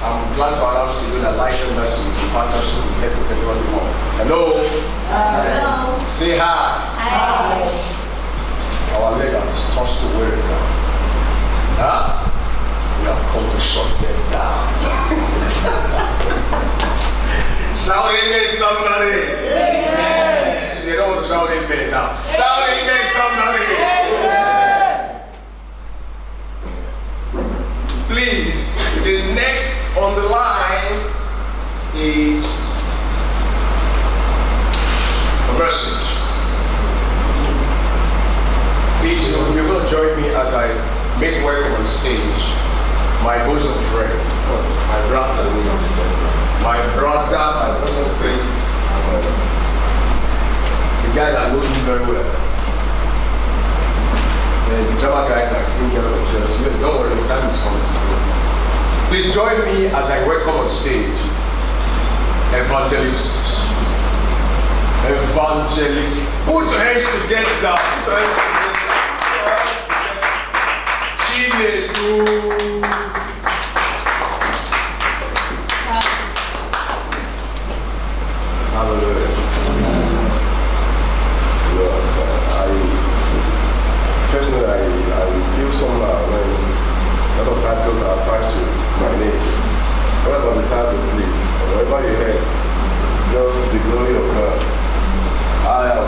I'm glad to announce to you that Light and Mercy is in partnership with Echo Technology Hall. Hello? Hello. Say hi. Hi. Our leg has touched the word now. Huh? We have come to shut them down. Shout amen, somebody. Amen. They don't want to shout amen now. Shout amen, somebody. Amen. Please, the next on the line is a message. Please, you're going to join me as I make welcome on stage my bosom friend, my brother, my bosom friend, the guy that knows me very well. And the Java guys that think of themselves, don't worry, the time is coming. Please join me as I welcome on stage Evangelist. Put your hands together. Put your hands together. Hallelujah. Personally, I feel somehow when a lot of titles are attached to my name. What about the title, please? Wherever you head, just the glory of God. I am,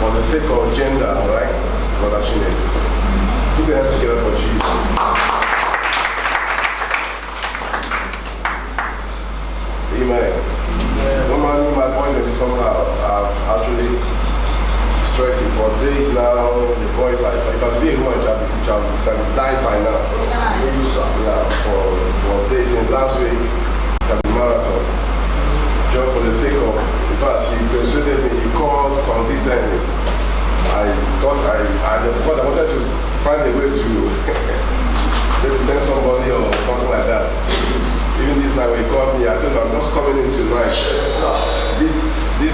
for the sake of gender, right? Brother Chineke. Put your hands together for Jesus. Amen. Normally, my voice may be somehow. I've actually stressed it for days now. The voice, like, if I was to be a woman, it have died by now. Yeah, for days. Since last week, the marathon. Just for the sake of, in fact, he persuaded me, he called consistently. I wanted to find a way to maybe send somebody or something like that. Even this night when he called me, I told him I'm just coming in tonight. This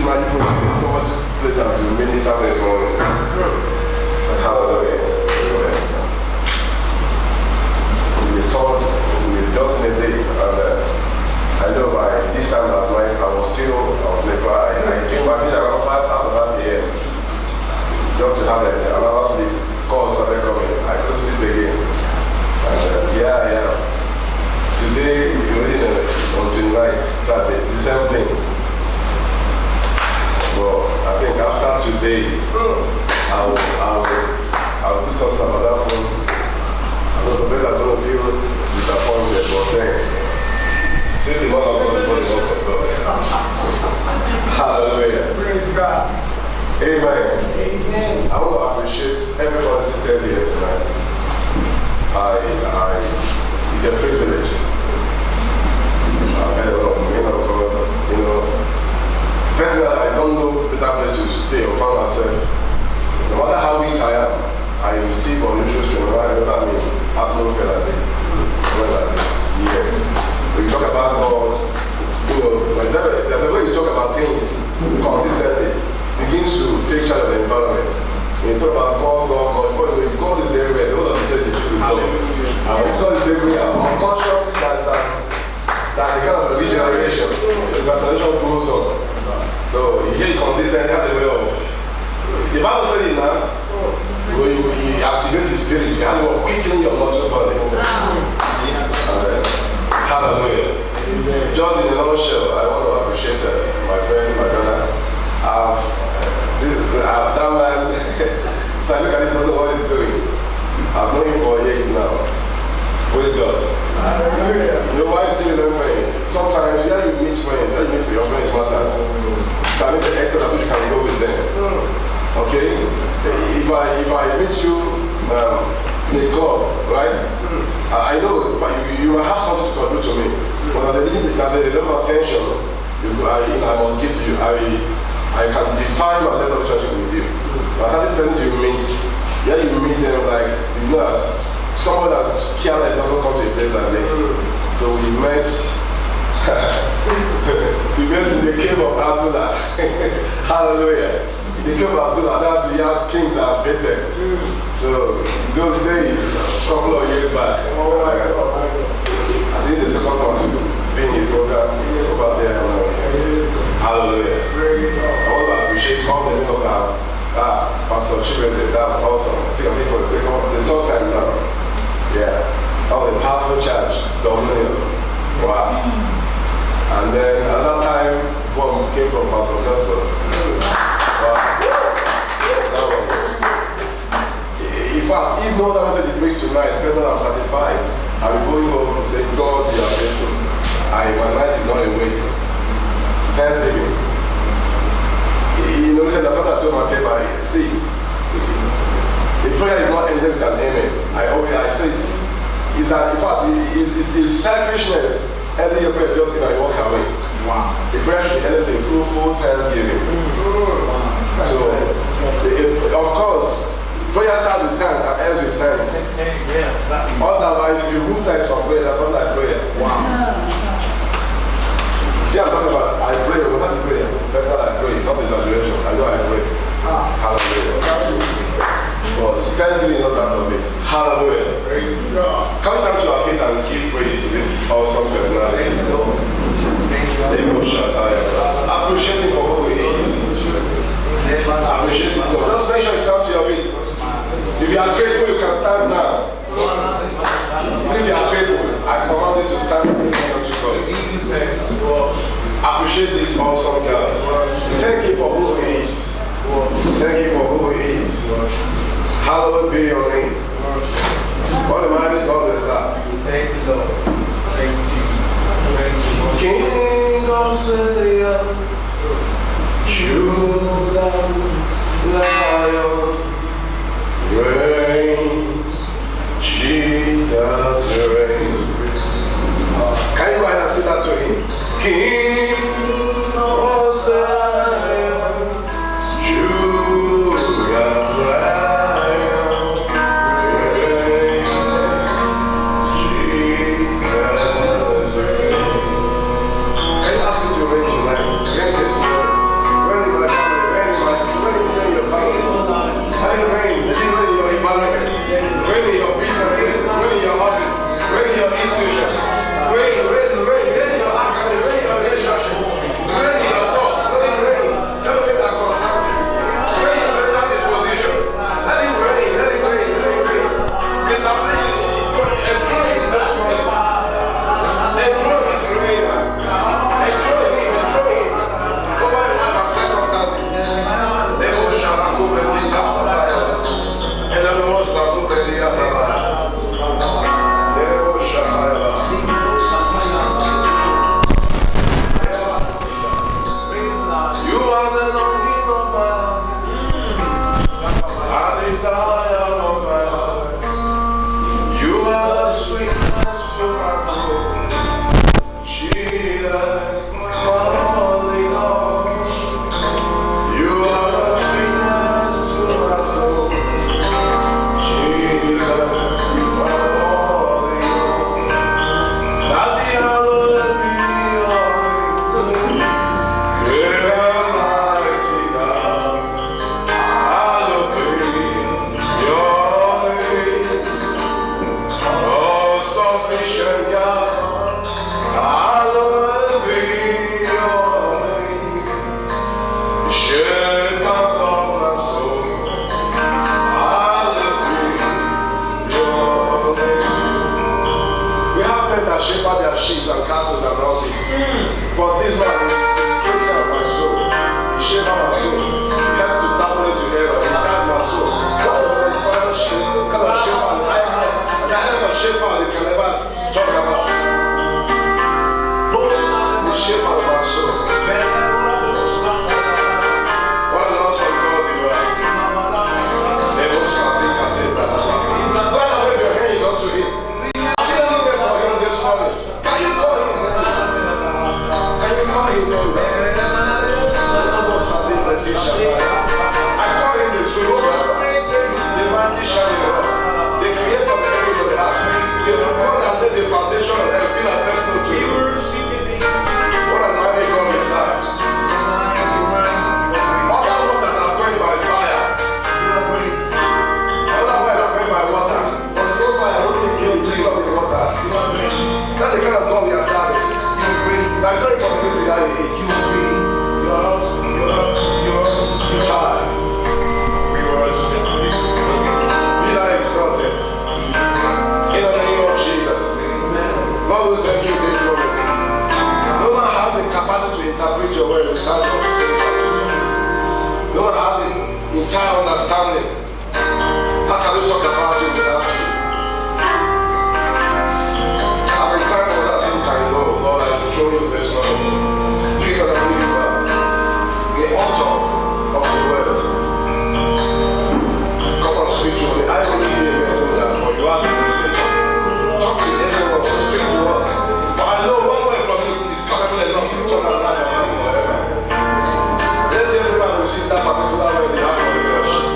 night will be the third place I've been minister this morning. Hallelujah. We thought we were just in a day, and I know by this time last night I was never, I came back in around 5 p.m. just to have another sleep. Calls started coming. I couldn't sleep again. And today we're already on tonight, Saturday, the same thing. But I think after today, I'll do something about that phone. I know some people are going to feel disappointed, but then see the one of God for the work of God. Hallelujah. Praise God. Amen. Amen. I want to appreciate everyone seated here tonight. It's a privilege. I've had a lot of men of God, Personally, I don't know better place to stay or find myself. No matter how weak I am, I receive unusual strength. I mean, atmosphere like this. Yes. When you talk about God, there's a way you talk about things consistently, begins to take charge of the environment. When you talk about God, you call this area, those are the places you should go. And when you call this area, unconsciously, that's a kind of regeneration. The regeneration goes on. So you hear it consistently, that's a way of. The Bible said it now, when you activate the spirit, you have to quicken your mortal body. Hallelujah. Just in a nutshell, I want to appreciate my friend, my brother. I've done man. So I look at it, doesn't know what he's doing. I've known him for years now. Praise God. You know why you still learn friends? Sometimes you meet friends, you meet with your friends matters. That means the extent at which you can go with them. Okay? If I meet you in a club, right? I know, but you will have something to contribute to me. But there's a level of attention I must give to you. I can define my level of relationship with you. But certain persons you meet them like, you know that someone that's careless doesn't come to a place like this. So we met in the cave of Abdullah. Hallelujah. In the cave of Abdullah, that's where kings are better. So those days, a couple of years back, I think the second one to no charge, dominion. Wow. And then another time, one came from Pastor Augustus. Wow. That was. In fact, if no one wanted to preach tonight, the person I'm satisfied, I'll be going home and saying, God, you are faithful. My life is not a waste. Thanksgiving. You know, listen, that's what I told my paper. See, the prayer is not ended with an amen. I say, in fact, it's selfishness. Ending your prayer just you walk away. Wow. The prayer should be ended with fruitful thanksgiving. So, of course, prayer starts with thanks and ends with thanks. Yeah, exactly. Otherwise, if you remove thanks from prayer, that's not like prayer. Wow. See, I'm talking about I pray. What is prayer? That's not I pray, not exaggeration. I know I pray. Hallelujah. But thanksgiving is not that of it. Hallelujah. Praise God. Come stand to our feet and give praise to this awesome personality. Appreciate him for who he is. Appreciate him. Just make sure you stand to your feet. If you are grateful, you can stand now. If you are grateful, I command you to stand in front of God. Appreciate this awesome God. Thank you for who he is. Thank you for who he is. Hallowed be your name. What a mighty God is that? Thank you, Lord. Thank you, Jesus. King of Zion, Judah's Lion, reigns. Jesus reigns. Can you go ahead and say that to him? King of Zion, Judah's Lion. Father, we thank you this moment. No one has the capacity to interpret your word without your spirit. No one has the entire understanding. How can we talk about you without you? I'm excited for that thing I know, Lord. I show you this moment. Speak of the living God, the author of the word. Come on, speak to me. I will be a messenger for you are the messenger. Talk to everyone, speak to us. For I know one word from you is capable enough to turn our life around forever. Let everyone receive that particular word they have for the worship.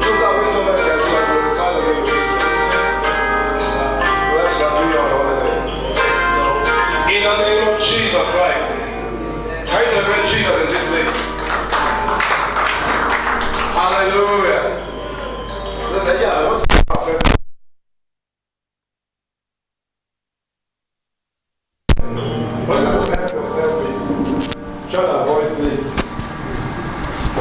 Do that way no man can do and glorify the name of Jesus. Blessed be your holy name. In the name of Jesus Christ. Can you celebrate Jesus in this place? Hallelujah. So yeah, I want to what I would like yourself is try to avoid sleep.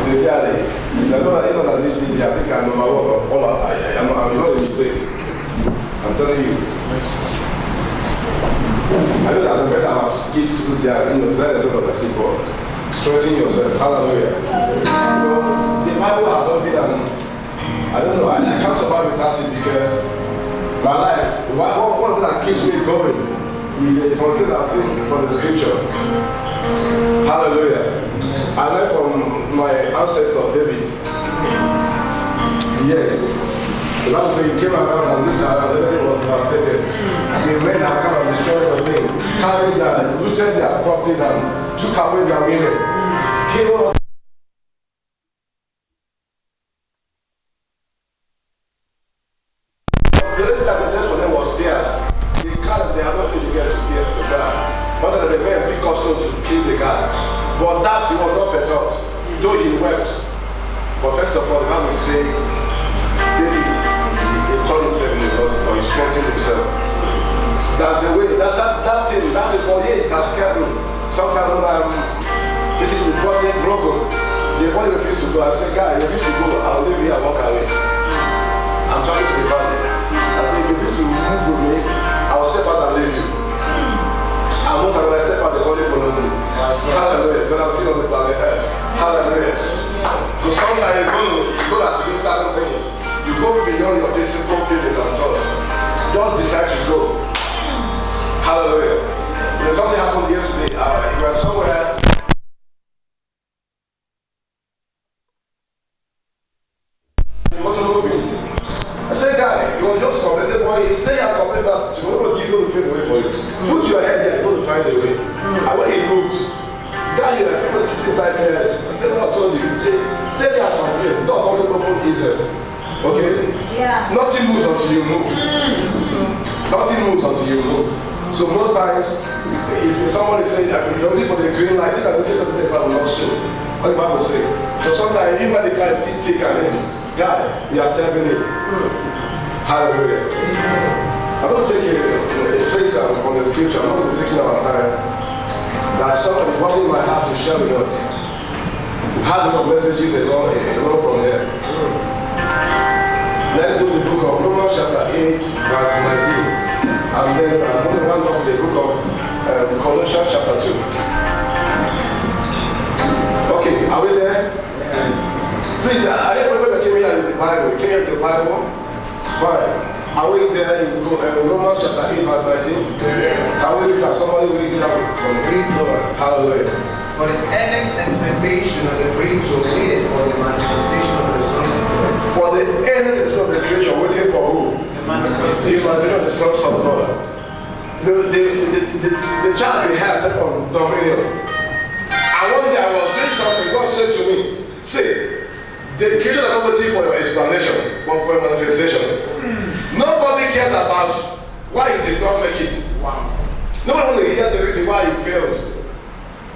Sincerely. I know that this thing, I think I'm number one of all I'm not a mistake. I'm telling you. I know that some better have skipped sleep there, try to sort of sleep or strengthen yourself. Hallelujah. The Bible has not been I don't know, I can't survive without it because my life, one thing that keeps me going is something I've seen from the scripture. Hallelujah. I learned from my ancestor David. Yes. The Bible says he came around and looked around, everything was devastated. The men had come and destroyed everything, carried their, looted their properties and took away their women. Killed but that he was not perturbed, though he wept. But first of all, the Bible says David, he turned himself in the Lord, or he strengthened himself. That's the way, that thing for years has kept me. Sometimes when I'm physically broken, the body refused to go. I say, guy, you refuse to go, I'll leave here and walk away. I'm talking to the body. I say, if you refuse to move with me, I'll step out and leave you. And most of when I step out, the body follows me. Hallelujah. But I'm still on the planet Earth. Hallelujah. So sometimes you go to do certain things. You go beyond your physical feelings and thoughts. Just decide to go. Hallelujah. You know, something happened yesterday. You were somewhere. He wasn't moving. I said, guy, you were just coming. I said, boy, stay here and complain about it. Tomorrow you're going to pay the way for you. Put your head there, you're going to find a way. And when he moved, guy, you people sitting inside there. I said, what I told you? He said, stay there and complain. God doesn't open himself. Okay? Yeah. Nothing moves until you move. Nothing moves until you move. So most times, if somebody says, if you're waiting for the green light, take a look at the paper will not show. What the Bible says. So sometimes, even when the guy is still thick and heavy, guy, you are stepping in. Hallelujah. I'm going to take a place from the scripture. I'm not going to be taking our time. That somebody wanting my heart to share with us. We have a lot of messages along from here. Let's go to the book of Romans chapter 8, verse 19. And then I'm going to hand off the book of Colossians chapter 2. Okay, are we there? Yes. Please, I remember that came here with the Bible. You came here with the Bible? Fine. Are we there in Romans chapter 8, verse 19? Yes. Can we read that? Somebody read that from Praise Lord. Hallelujah. For the earnest expectation of the creature waited for the manifestation of the sons of God. For the earnest of the creature waiting for who? The manifestation of the sons of God. The child we have said from dominion. And one day I was doing something, God said to me, say, the creatures are not waiting for your explanation, but for your manifestation. Nobody cares about why you did not make it. Wow. Nobody wants to hear the reason why you failed.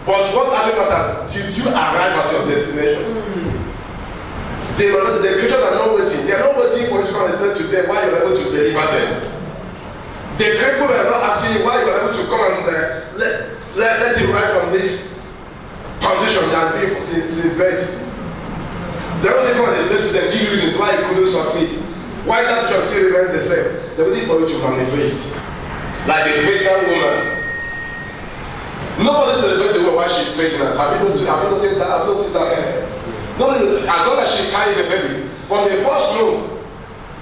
But what actually matters, did you arrive at your destination? The creatures are not waiting. They are not waiting for you to come and explain to them why you are able to deliver them. The people are not asking you why you are able to come and let it rise from this condition that has been since birth. They don't come and explain to them, give reasons why you couldn't succeed. Why that situation still remains the same. they're waiting for you to manifest. Like a pregnant woman. Nobody celebrates the way why she's pregnant. Have you noticed that? Nobody, as long as she carries a baby, from the first month,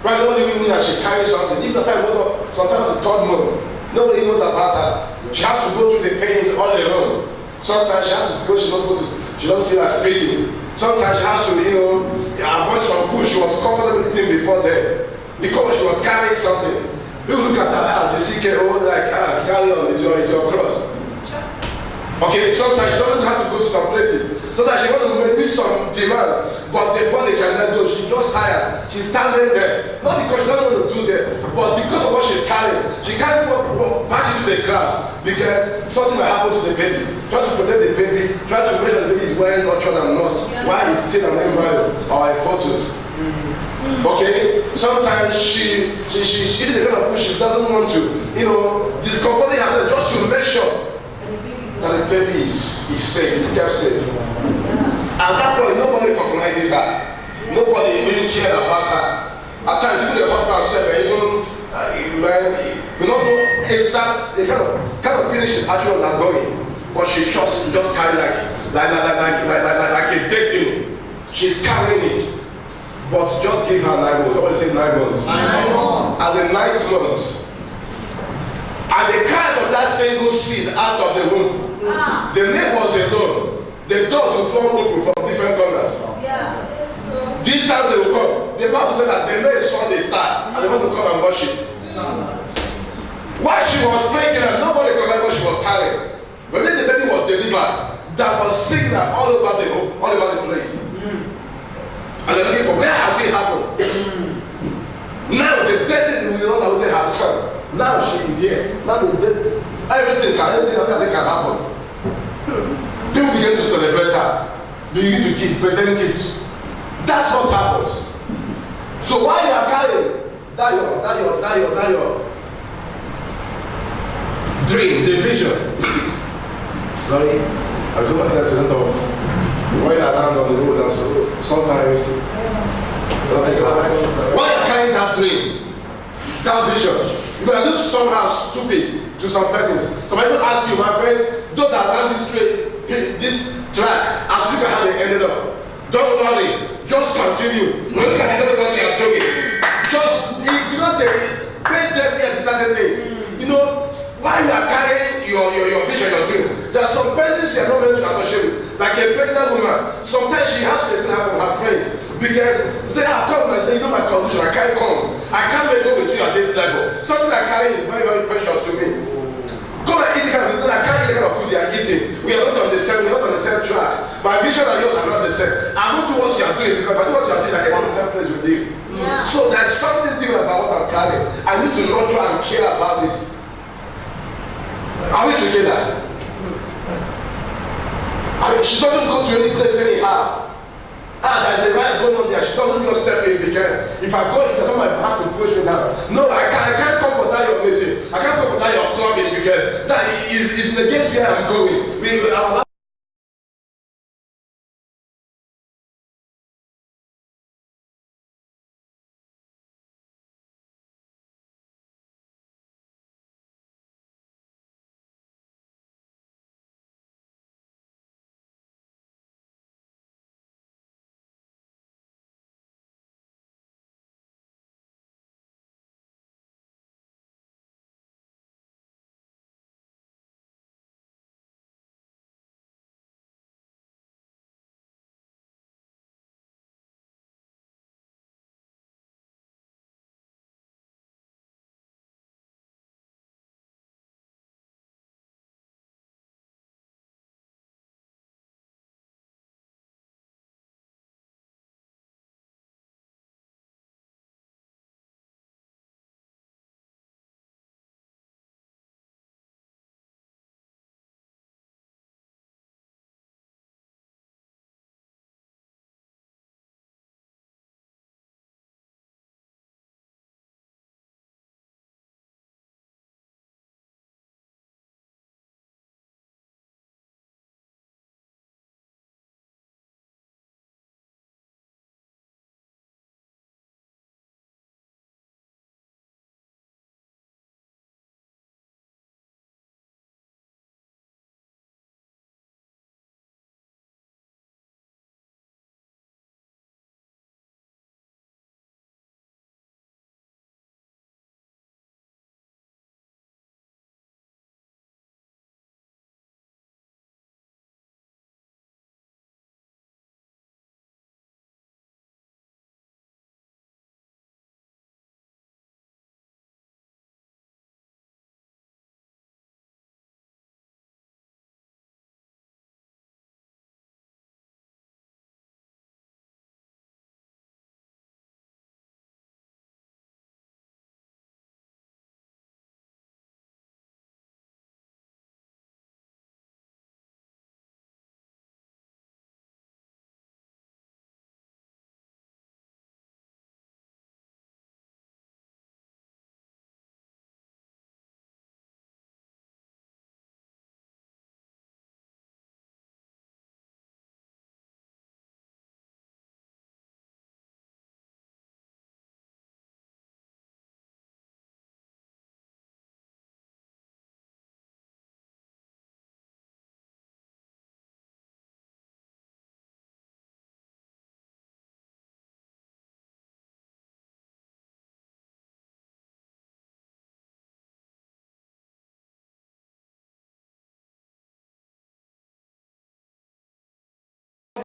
right, nobody even mean that she carries something. If the time goes up, sometimes the third month, nobody knows about her. She has to go through the pain all alone. Sometimes she has to go, she doesn't feel like spitting. Sometimes she has to, avoid some food she was comfortable eating before then. Because she was carrying something. People look at her, they see carry on, it's your cross. Okay, sometimes she doesn't have to go to some places. Sometimes she wants to make some demand, but the body cannot do. She's just tired. She's standing there. Not because she doesn't want to do that, but because of what she's carrying. She can't walk back into the ground because something might happen to the baby. Try to protect the baby, try to make sure the baby is well nurtured and nursed while he's still an embryo or a fetus. Okay, sometimes she eats the kind of food she doesn't want to, discomforting herself just to make sure that the baby is safe, is kept safe. At that point, nobody recognizes her. Nobody even cares about her. At times, even the husband said, we don't know exact, they kind of finish it actually not going. But she just carry like a destiny. She's carrying it. But just give her 9 months. Somebody say 9 months. 9 months. At the 9th month, and they carried of that single seed out of the womb. The neighbors alone, the doors will form open from different corners. These times they will come. The Bible said that they may saw the star and they want to come and worship. While she was pregnant, nobody recognized what she was carrying. When the baby was delivered, there was signal all over the place. And they're looking for where has it happened? Now the destiny we know that has come. Now she is here. Now everything can happen. People begin to celebrate her. Begin to present gifts. That's what happens. So while you are carrying that your dream, the vision. Sorry, I was almost said to that of going around on the road and so sometimes don't think about it. While you are carrying that dream, that vision, you can look somehow stupid to some persons. Some people ask you, my friend, those that run this track, as you can how they ended up. Don't worry, just continue. Look at what you are doing. Just pay deaf ear to certain things. While you are carrying your vision, your dream, there are some persons you are not meant to associate with. Like a pregnant woman, sometimes she has to explain her from her friends. Because say, come and say, my condition, I can't come. I can't make go with you at this level. Something I carry is very, very precious to me. Come and eat the kind of food. I can't eat the kind of food you are eating. We are not on the same track. My vision and yours are not the same. I won't do what you are doing because if I do what you are doing, I am on the same place with you. Yeah. So there's something different about what I'm carrying. I need to nurture and care about it. Are we together? She doesn't go to any place anyhow. There's a right going on there. She doesn't just step in because if I go in, there's somebody have to push me down. No, I can't come for that your meeting. I can't come for that your clubbing because that is against where I'm going.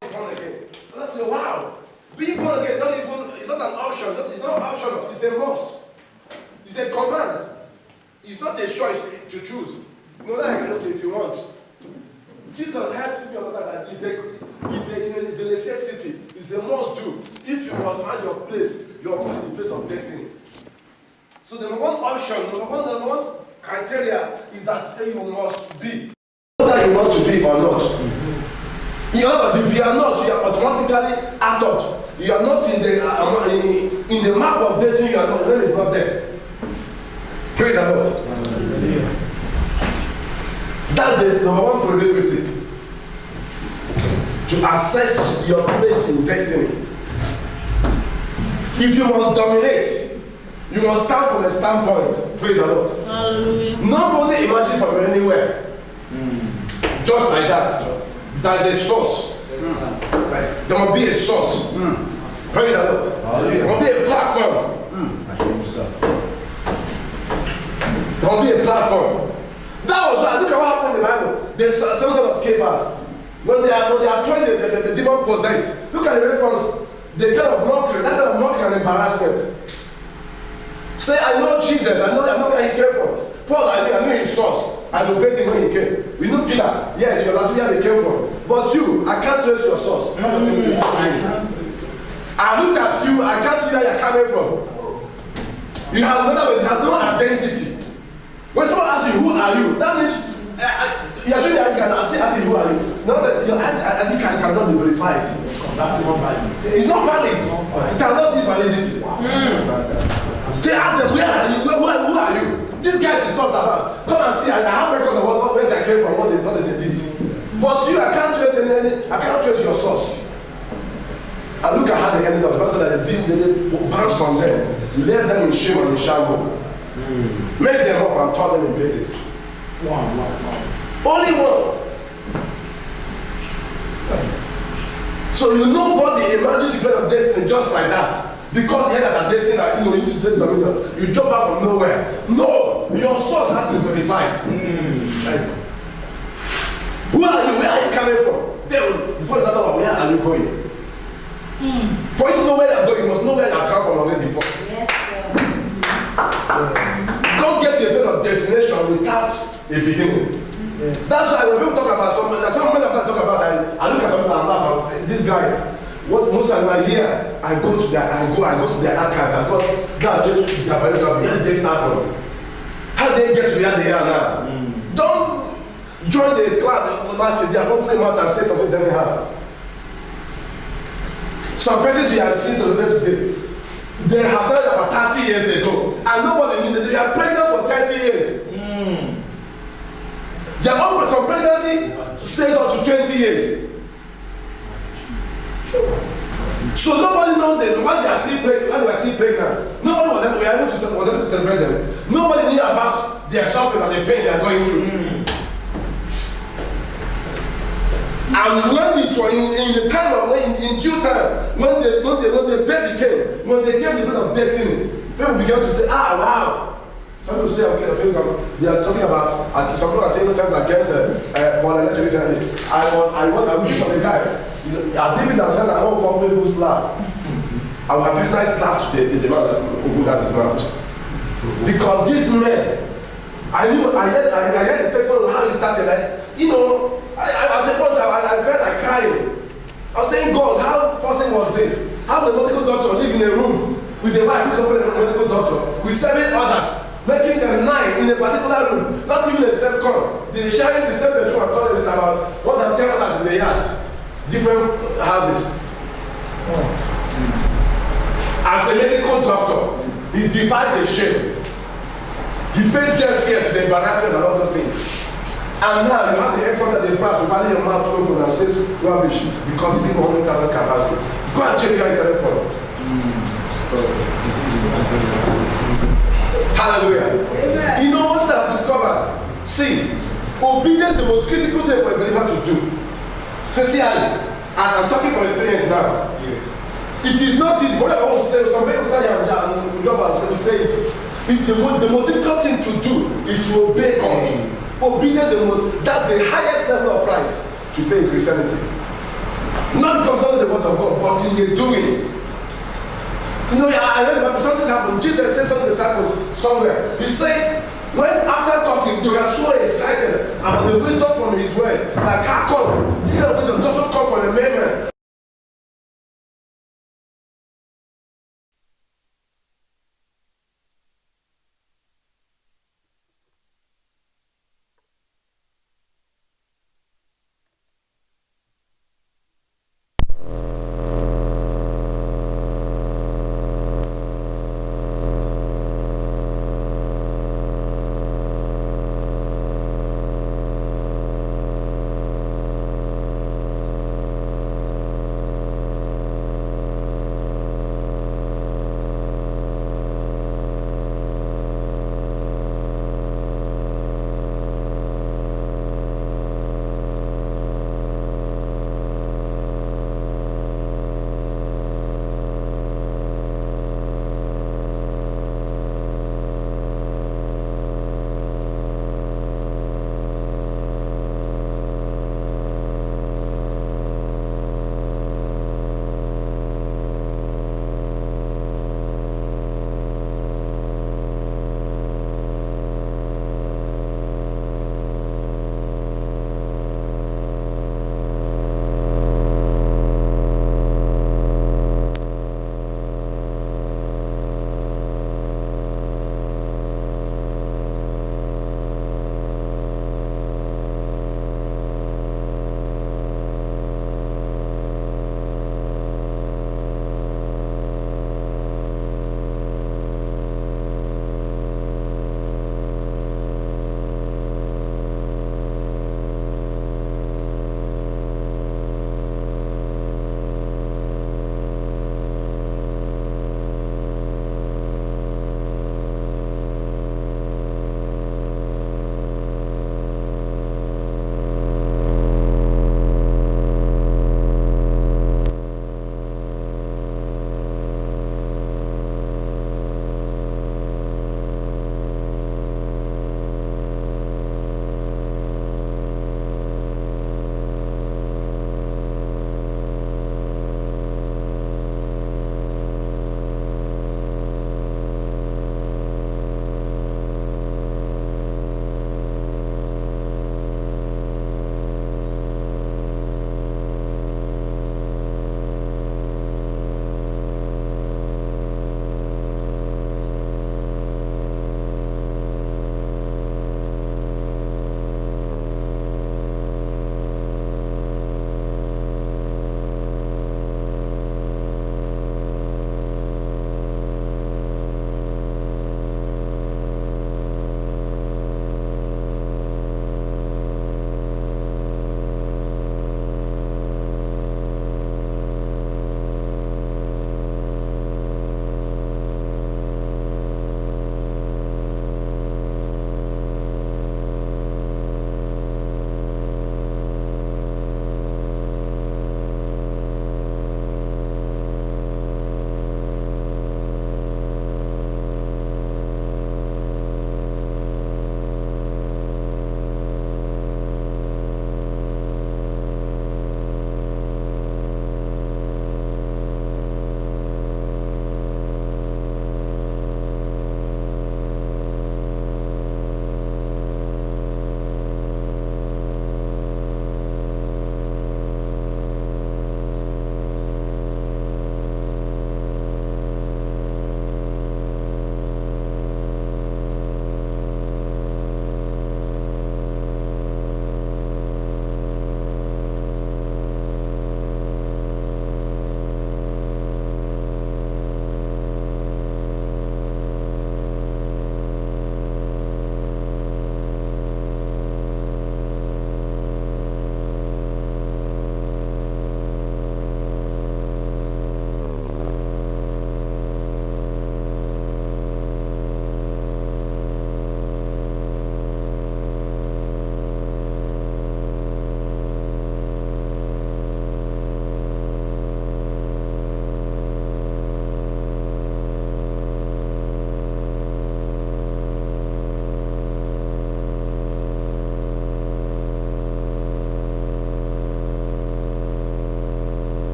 born again. And I say, wow, being born again it's not an option. It's not an option. It's a must. It's a command. It's not a choice to choose. You know that okay, if you want. Jesus helps me understand that it's a necessity. It's a must do. If you must find your place, you are finding the place of destiny. So the number one option, number one criteria is that say you must be. Whether you want to be or not. In other words, if you are not, you are automatically out. You are not in the map of destiny. You are not. Really not there. Praise the Lord. That's the number one prerequisite to assess your place in destiny. If you must dominate, you must start from a standpoint. Praise the Lord. Hallelujah. Nobody imagine from anywhere. Just like that. There's a source. Right. There must be a source. Praise the Lord. There must be a platform. There must be a platform. That was why, look at what happened in the Bible. There's some sort of Scapeers. When they are trying the demon possessed, look at the response. The kind of mockery, that kind of mockery and embarrassment. Say, I know Jesus, I know where he came from. Paul, I knew his source. I obeyed him when he came. We knew Peter, yes, you're not where they came from. But you, I can't trace your source. I looked at you, I can't see where you're coming from. You have, in other words, you have no identity. When someone asks you, who are you? That means you're sure that you can ask you, who are you? Not that your ID card cannot be verified. It's not valid. It cannot see validity. So you ask them, where are you? Who are you? These guys you talked about. Come and see, I have records of where they came from, what they did. But you, I can't trace your source. And look at how they ended up. The person that they bounced from them, left them in shame and in shambles. Mess them up and turn them in places. Only one. So nobody imagines the plan of destiny just like that. Because he had that destiny that you need to take dominion. You jump out from nowhere. No, your source has to be verified. Right? Who are you? Where are you coming from? Before you know where are you going? For you to know where you are going, you must know where you are coming from already before. Yes, sir. Don't get to a place of destination without a beginning. That's why when people talk about something, there's some men that talk about I look at something and laugh. These guys, what most of them are here, I go to their archives, I go God just their biography. Where did they start from? How did they get to where they are now? Don't join the club last year, they are opening mouth and say something anyhow. Some persons you have seen celebrated today, they have started about 30 years ago, and nobody knew that they are pregnant for 30 years. Their own some pregnancy stays up to 20 years. So nobody knows them when they are still pregnant. Nobody was able to celebrate them. Nobody knew about their suffering and the pain they are going through. And when it was in the time of in due time, when the baby came, when they came the blood of destiny, people began to say, wow. Some people say, okay, they are talking about, some people are saying something against Paul and recently. I want to meet for the guy. I didn't understand that I won't come to this lab. I will have business lab today, the man that opened that his mouth. Because this man, I heard the testimony of how he started. At the point I felt like crying. I was saying, God, how possible was this? How the medical doctor live in a room with a wife who's a medical doctor, with 7 others, making them 9 in a particular room, not even a self-con. They're sharing the same bedroom and toilet with about more than 10 others in the yard. Different houses. As a medical doctor, he defied the shame. He paid deaf ear to the embarrassment and all those things. And now you have the effort at the price to value your mouth open and say rubbish because you need 100,000 capacity. Go and check your internet for it. Stop. Hallelujah. Amen. You know what I've discovered? See, obedience is the most critical thing for a believer to do. Sincerely, as I'm talking from experience now, it is not easy. What I want to tell you, some people start your job and say it. The most difficult thing to do is to obey God. Obedience, that's the highest level of price to pay in Christianity. Not because of the word of God, but in the doing. You know, I read about something happened. Jesus said something to the disciples somewhere. He said, when after talking, they were so excited about the wisdom from his word. Like, how come this kind of wisdom doesn't come from a man?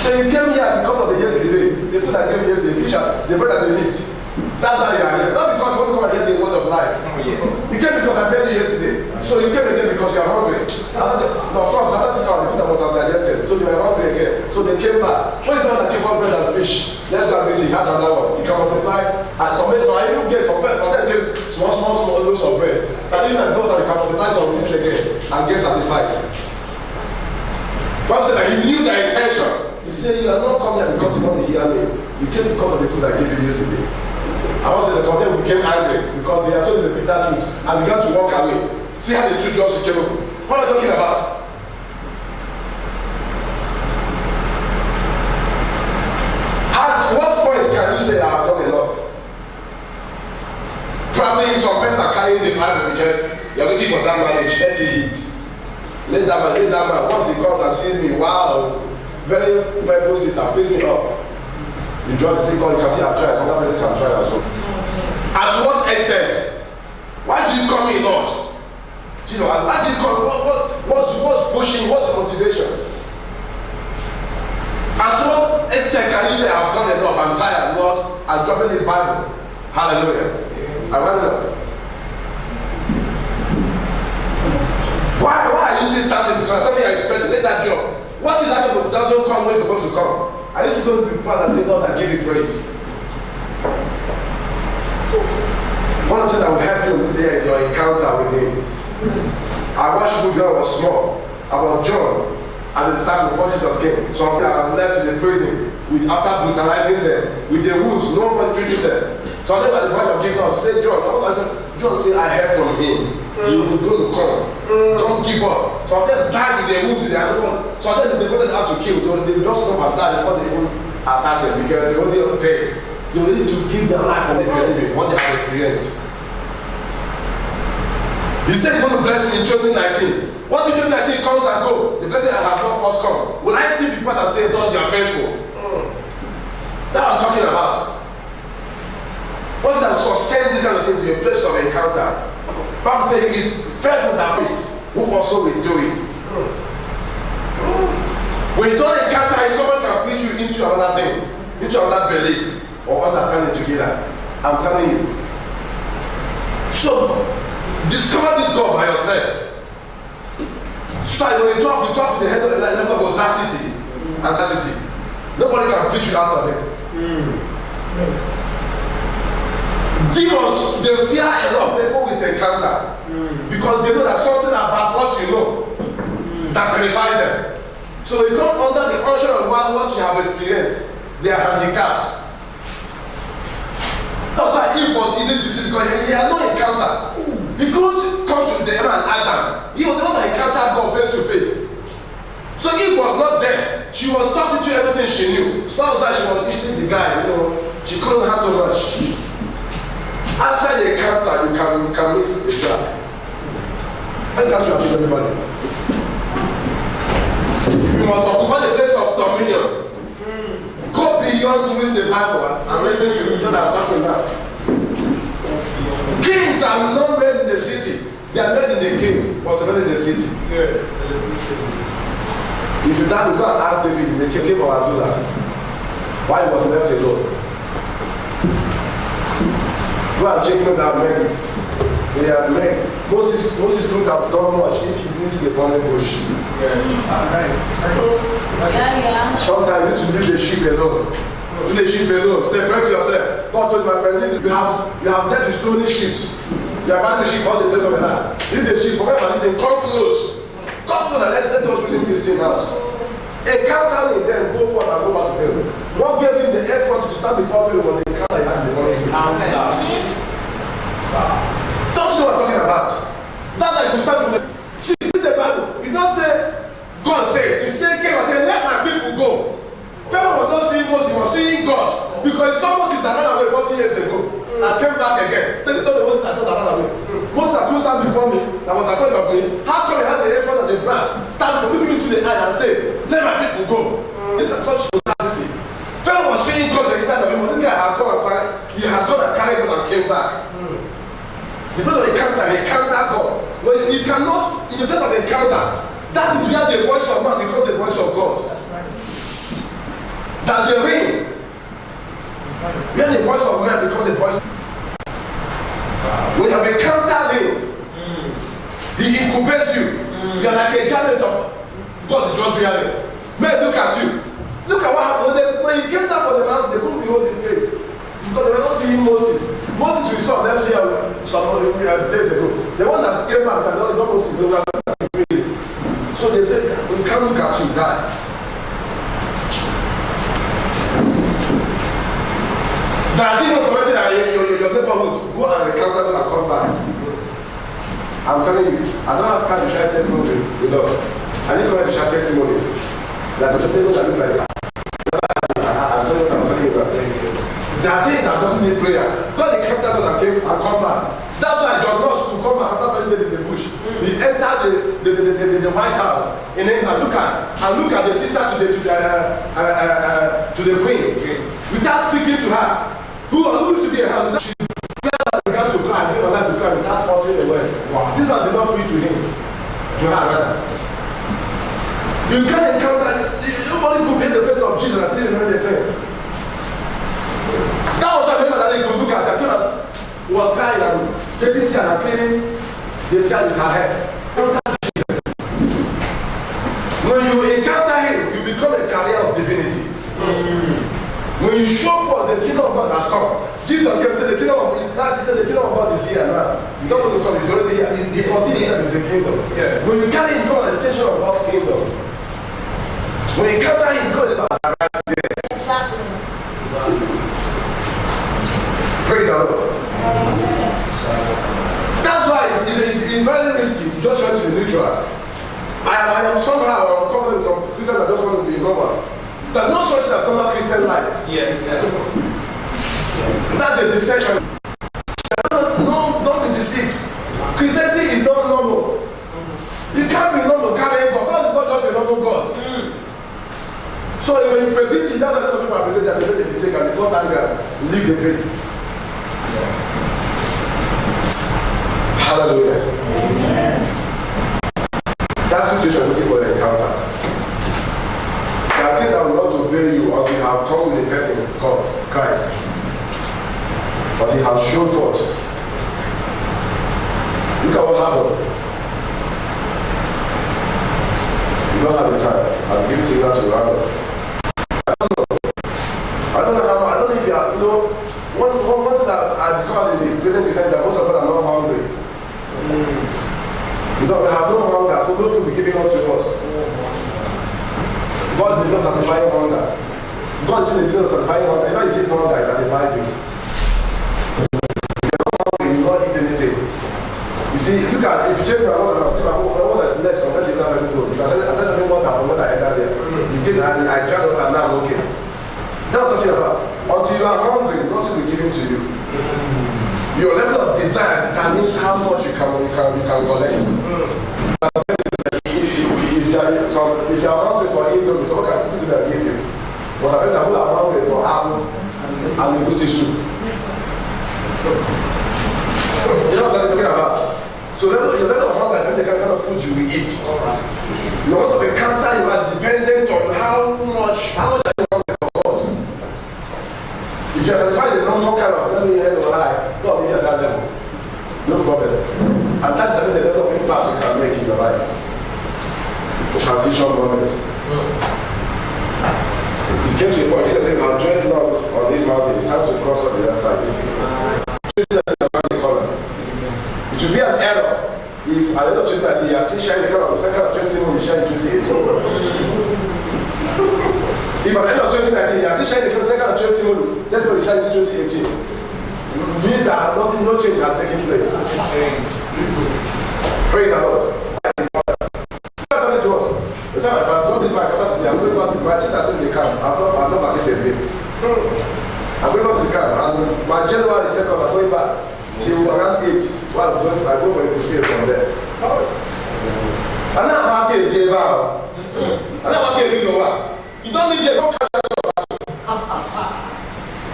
So you came here because of the yesterday. The food I gave you yesterday, fish, the bread and the meat. That's why you are here. Not because you want to come and hear the word of life. You came because I fed you yesterday. So you came again because you are hungry. No, from the other sister, the food that was digested. So they were hungry again. So they came back. When it's not that give one bread and fish, let's go and meet you. He has another one. You can multiply. And some days, I even get some bread, but then give small loaves of bread. And even I know that you can multiply them and meet again and get satisfied. One said that he knew their intention. He said, you are not coming here because you want to hear me. You came because of the food I gave you yesterday. I was saying that some of them became angry because they are told the bitter truth and began to walk away. See how the truth just became open. What am I talking about? At what point can you say I have done enough? Probably some person are carrying the Bible because you are waiting for that marriage. Let it hit. Let that man. Once he comes and sees me, wow, very faithful sister, pays me up. You draw the thing called, you can see I've tried, some other person can try as well. At what extent? Why do you come in not? Jesus, why do you come? What's pushing? What's the motivation? At what extent can you say I've done enough, I'm tired, Lord, I'm dropping this Bible? Hallelujah. I want enough. Why are you still standing? Because something I expected, let that job. What is that job that doesn't come when it's supposed to come? Are you still going to be proud and say, Lord, I give you praise? One thing that will help you this year is your encounter with him. I watched a movie when I was small about John and the disciples before Jesus came. Some people are left in the prison after brutalizing them with their wounds, no one treating them. So I think at the point of giving up, say John said, I heard from him. He was going to come. Don't give up. So they died with their wounds in their own. So then they wanted out to kill. They just come and die before they even attack them because they only dead. They need to give their life for the believing what they have experienced. He said he's going to bless me in 2019. What if 2019 comes and goes? The blessing I have not first come. Will I still be proud and say, Lord, you are faithful? That's what I'm talking about. What's that sustain this kind of thing to a place of encounter? Bible says he fell from that place who also will do it. When you don't encounter it, someone can put you into another thing, into another belief or understanding together. I'm telling you. So discover this God by yourself. So when you talk with the head of the level of audacity. Nobody can put you out of it. Demons, they fear a lot of people with encounter because they know that something about what you know that terrifies them. So they come under the unction of what you have experienced. They are handicapped. That's why Eve was easy to see because he had no encounter. He couldn't come to them and Adam. He was the one that encountered God face to face. So Eve was not there. She was talking to everything she knew. So that was why she was eating the guy. She couldn't handle much. Outside the encounter, you can miss the trap. Let's start to appeal everybody. You must occupy the place of dominion. Go beyond doing the Bible and listening to you. What I'm talking about. Kings are not made in the city. They are made in the cave. Was made in the city. Yes. If you die, you go and ask David in the cave of Adullam why he was left alone. Go and check me that made it. They have made. Moses couldn't have done much if he didn't see the burning bush. Yeah. Sometimes you need to leave the sheep alone. Leave the sheep alone. Separate yourself. God told my friend, you have dealt with so many sheep. You have had the sheep all the days of your life. Leave the sheep. Forget about this and come close. Come close and let us reason this thing out. Encounter me, then go forth and go back to Pharaoh. What gave him the effort to stand before Pharaoh was the encounter he had before him. Don't you know what I'm talking about? That's like you stand with the see the Bible. He don't say God said. He said came and said, let my people go. Pharaoh was not seeing Moses, he was seeing God. Because he saw Moses that ran away 40 years ago and came back again. So he told the Moses that ran away. Moses that couldn't stand before me, that was afraid of me. How come he had the effort and the brass stand for looking into the eye and say, let my people go? This is such audacity. Pharaoh was seeing God on the inside of him. This guy had come and carry, he has gone and carried God and came back. The place of encounter God. When you cannot, in the place of encounter, that is where the voice of man becomes the voice of God. That's right. There's a ring. When the voice of man becomes the voice. When you have encountered him, he incubates you. You are like a garment of God is just reality. Men look at you. Look at what happened. When he came down from the mountain, they couldn't behold his face. Because they were not seeing Moses. Moses we saw them here some days ago. The one that came back and not Moses. So they said, we can't look at you, die. That thing was commenting that your neighborhood, go and encounter them and come back. I'm telling you, I don't have time to share testimony with us. I need to share testimonies. That's a testimony that look like that. I'm telling you that. There are things that doesn't need prayer. God encountered us and came and come back. That's why John Ross could come back after 20 days in the bush. He entered the White House in England. Look at the sister to the queen. Without speaking to her. Who used to be a house? She began to cry, gave her life to cry without uttering a word. Wow. This man did not preach to him. To her rather. You can't encounter, nobody could be in the face of Jesus and still remember the same. That was a member that they could look at her. He was crying and taking tears and cleaning the tears with her head. Encounter Jesus. When you encounter him, you become a carrier of divinity. When you show forth the kingdom of God has come. Jesus came and said the kingdom of God is here now. It's not going to come, it's already here. Because he himself is the kingdom. Yes. When you carry him, come on the station of God's kingdom. When you encounter him, God is right there. Exactly. Praise the Lord. That's why it's very risky to just try to be neutral. I am somehow confident some Christians that just want to be normal. There's no such thing as normal Christian life. Yes. That's the deception. No, don't be deceived. Christianity is not normal. You can't be normal carrying God. God is not just a normal God. So when you predict it, that's why people are predicting that they make a mistake and they got angry and leave the faith. Hallelujah. That situation is looking for an encounter. There are things that will not obey you until you have come with a person called Christ. But he has shown forth. Look at what happened. You don't have the time. I'll give you that to Randall. I don't know if you are, one thing that I discovered in the present Christianity that most of us are not hungry. We have no hunger, so no food will be given unto us. God is the business of satisfying hunger. God is in the business of satisfying hunger. If he sees hunger, he satisfies it. If you're not hungry, you will not eat anything. You see, look at, if you check my water now, my water is less compared to that person too. Because I said something water from what I entered here. You get, I drank water and now I'm okay. That's what I'm talking about. Until you are hungry, nothing will be given to you. Your level of desire determines how much you can collect. If you are hungry for indomie, so what kind of people that give you? But I bet who are hungry for apple and goosey soup. You know what I'm talking about? So your level of hunger depends on the kind of food you will eat. Your level of encounter you are dependent on how much are you hungry for God. If you are satisfied with no kind of level head or high, God will be at that level. No problem. And that's the level of impact you can make in your life. Transition moment. It came to a point, Jesus said, I'll join long on this mountain. It's time to cross on the other side. It would be an error if at the end of 2019 you are still sharing the kind of the second of testimony you shared in 2018. If at the end of 2019 you are still sharing the second of testimony you shared in 2018, it means that no change has taken place. Praise the Lord. My sister said they come. I'm not back in the date. I'm going back to the camp. And my January 2nd, I'm going back till around 8. While I go for a crusade from there. And now I'm back here, wow. And now I'm back here, wow. You don't live here, don't catch that.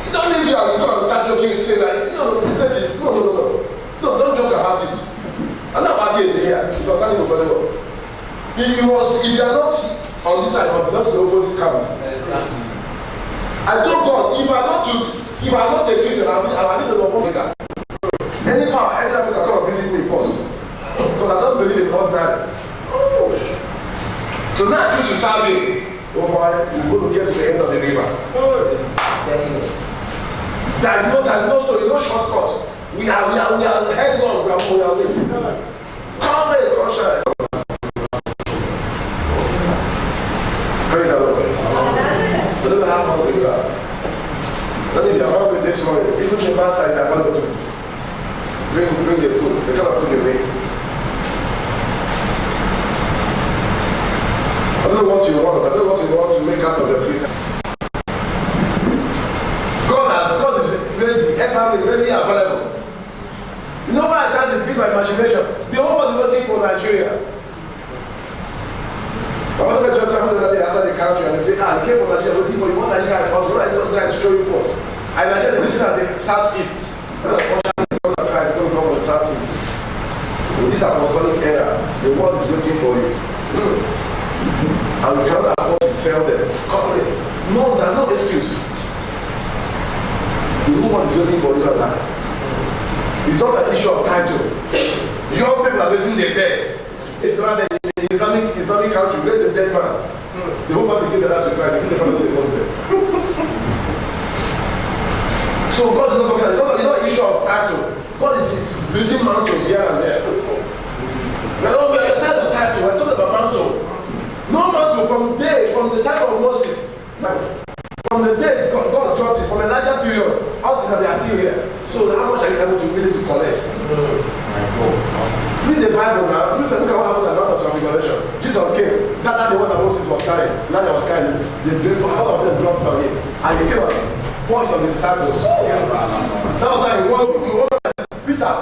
You don't live here and go and start joking and say like, this is, no, don't joke about it. And now I'm back here, because I'm going to if you are not on this side, but not to the opposite camp. Exactly. I told God, if I'm not a Christian, I need a Africa. Any power, any Africa come and visit me first. Because I don't believe in ordinary. Oh. So now I need to serve him. Oh boy, we're going to get to the end of the river. There's no story, no shortcut. We are headlong, we are wings. Come here, come shine. Praise the Lord. I don't know how hungry you are. But if you are hungry this morning, even the master is available to bring the food, the kind of food you make. I don't know what you want to make out of the Christian. God is ready available. You know why I can't repeat my imagination? The whole world is waiting for Nigeria. My mother just traveled the other day outside the country and they say, he came from Nigeria waiting for you. What are you guys about? What are you guys showing for? And Nigeria is looking at the southeast. Unfortunately, God Christ is going to come from the southeast. In this apostolic era, the world is waiting for you. And we cannot afford to fail them. No, there's no excuse. The woman is waiting for you and I. It's not an issue of title. Young people are raising their dead. It's not that in Islamic country, raise a dead man. The whole family gives that to Christ, they give the family to the Muslim. So God is not talking about it's not an issue of title. God is losing mantles here and there. Now, we are tired of title, we're talking about mantle. No mantle from the time of Moses. From the day God dropped it, from a larger period, until now they are still here. So how much are you able to willing to collect? Read the Bible now. Look at what happened at the Mount of Transfiguration. Jesus came. That's the one that Moses was carrying. Now he was carrying. All of them dropped on him. And he came and poured on the disciples. That was like Peter,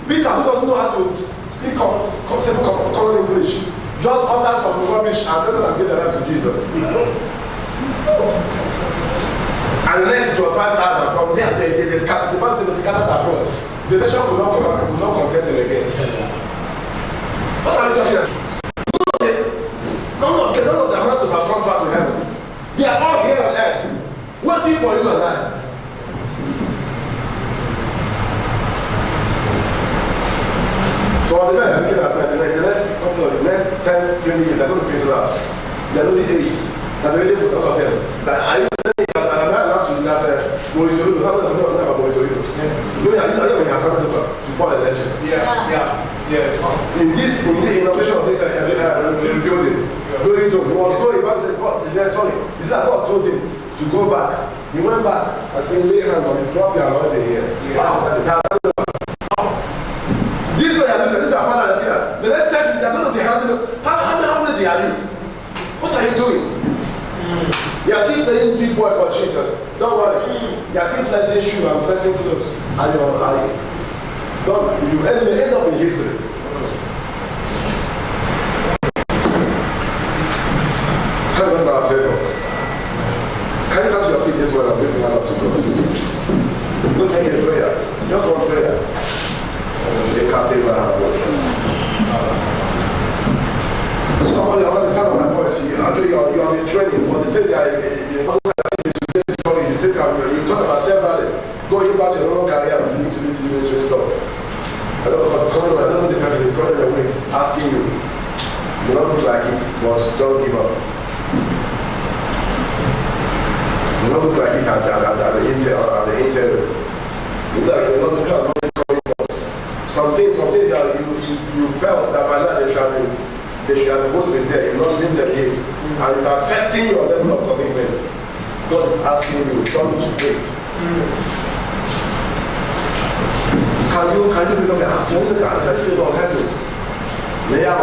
who doesn't know how to speak common English, just utter some rubbish and let them give the right to Jesus. Unless it was 5,000 from there, they scattered abroad. The nation could not contain them again. What are you talking about? None of the mantles have come back to heaven. They are all here on earth, waiting for you and I. So on the men looking at the next couple of the next 10, 20 years, they're going to face out. They're losing age. They're really for all of them. Maurice Oludo, how does anyone know about Maurice Oludo? No, I don't know how to support a legend. Yes. In this innovation of this building, he was going back and said, God, he said, sorry. He said, God told him to go back. He went back and said, lay hands on him, drop your anointing here. Wow. This way, this is our father. The next step, they're going to be handling. How many are you? What are you doing? You are still playing big boy for Jesus. Don't worry. You are still flexing shoes and flexing clothes. And you end up in history. Tell me about favor. Can you touch your feet this way and bring your hand up to God? Don't make a prayer. Just one prayer. They can't take my hand. Somebody understand my voice. Actually, you're on the training for the things that you talk about self-value. Going back to your own career, you need to do the ministry stuff. I don't know the person is calling your wings, asking you. You don't look like it, but don't give up. You don't look like it at the interview. You look like you're not looking at what is coming forth. Some things that you felt that by now they should have supposed to be there. You're not seeing them yet. And it's affecting your level of commitment. God is asking you, don't wait. Can you please ask you? Let's say about heaven. We are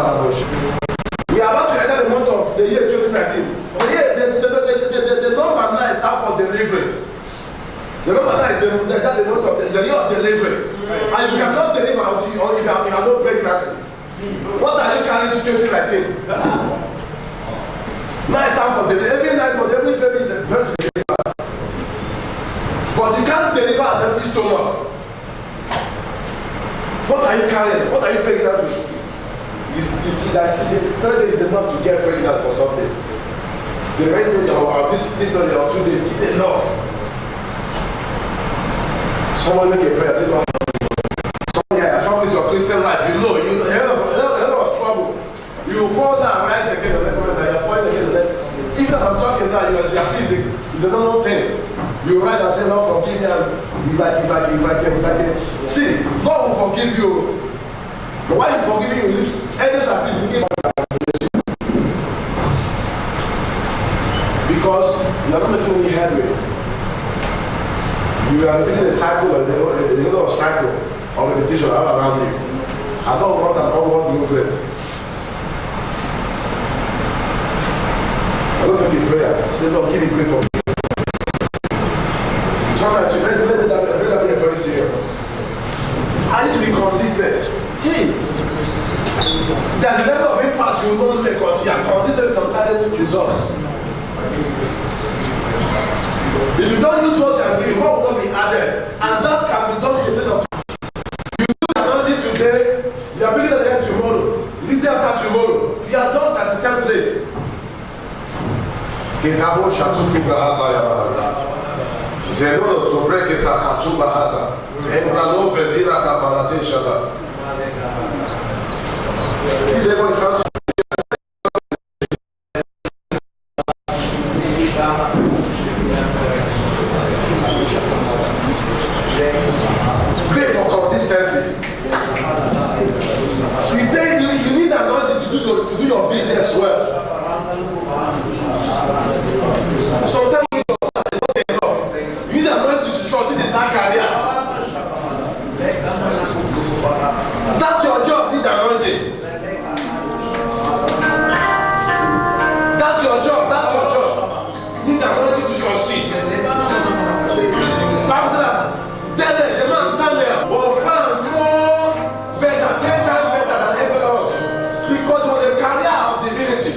about to enter the month of the year 2019. The number 9 stands for delivery. The number 9 is the month of the year of delivery. And you cannot deliver until you have no pregnancy. What are you carrying to 2019? 9 stands for delivery. Every night, but every baby is a birth to deliver. But you can't deliver an empty stomach. What are you carrying? What are you pregnant with? 3 days is enough to get pregnant for something. The rent or this study or 2 days, it's enough. Someone make a prayer, say, Lord, someone here has trouble with your Christian life. You know, a lot of trouble. You fall down, rise again, the next moment, you're falling again. Even as I'm talking now, you see it's a normal thing. You rise and say, Lord, forgive me. He's like, see, God will forgive you. But why you forgiving you? Angels are pleased to give because you are not making any headway. You are repeating a cycle and the whole of cycle of meditation all around you. I don't want movement. I don't make a prayer. Say, Lord, give me prayer for me. Let that be very serious. I need to be consistent. Hey, there's a level of impact you will not make until you are consistent some certain results. If you don't use what you are doing, what will not be added? And that can be done in the place of you do anointing today, you are bringing it tomorrow, this day after tomorrow, you are just at the same place. Kitabo Shatuki Bahata Yabahata. Zero Sobreketa Katubahata. Embrano Vezira Kabalate Shata. These are what is coming. Great for consistency. You need anointing to do your business well. Sometimes you need anointing to succeed in that career. That's your job, need anointing. That's your job. Need anointing to succeed. Bible says that Daniel, the man Daniel, was found more better, 10 times better than everyone because it was a career of divinity.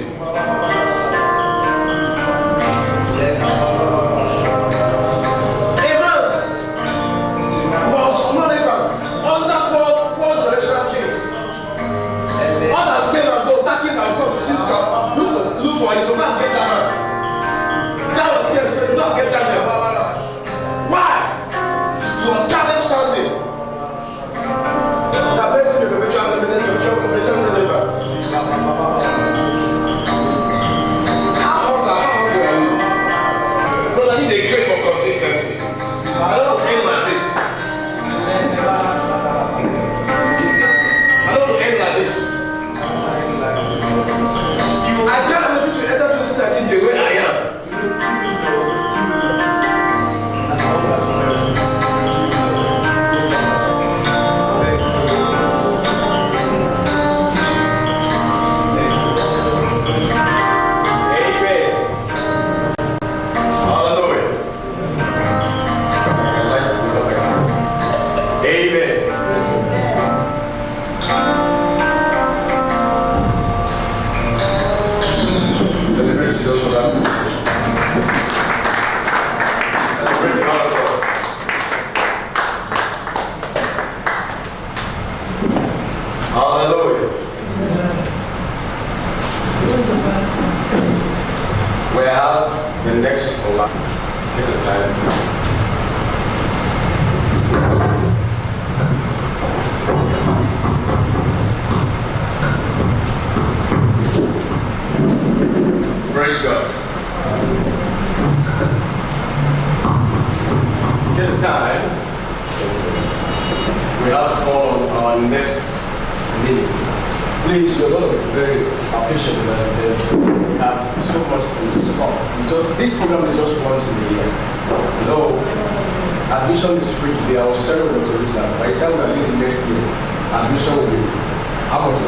Praise God. Get the time. We have called our next minister. Please, you're going to be very patient because we have so much to support. This program is just once in a year. No, admission is free today. I was sharing with you. By the time we are leaving next year, admission will be how much?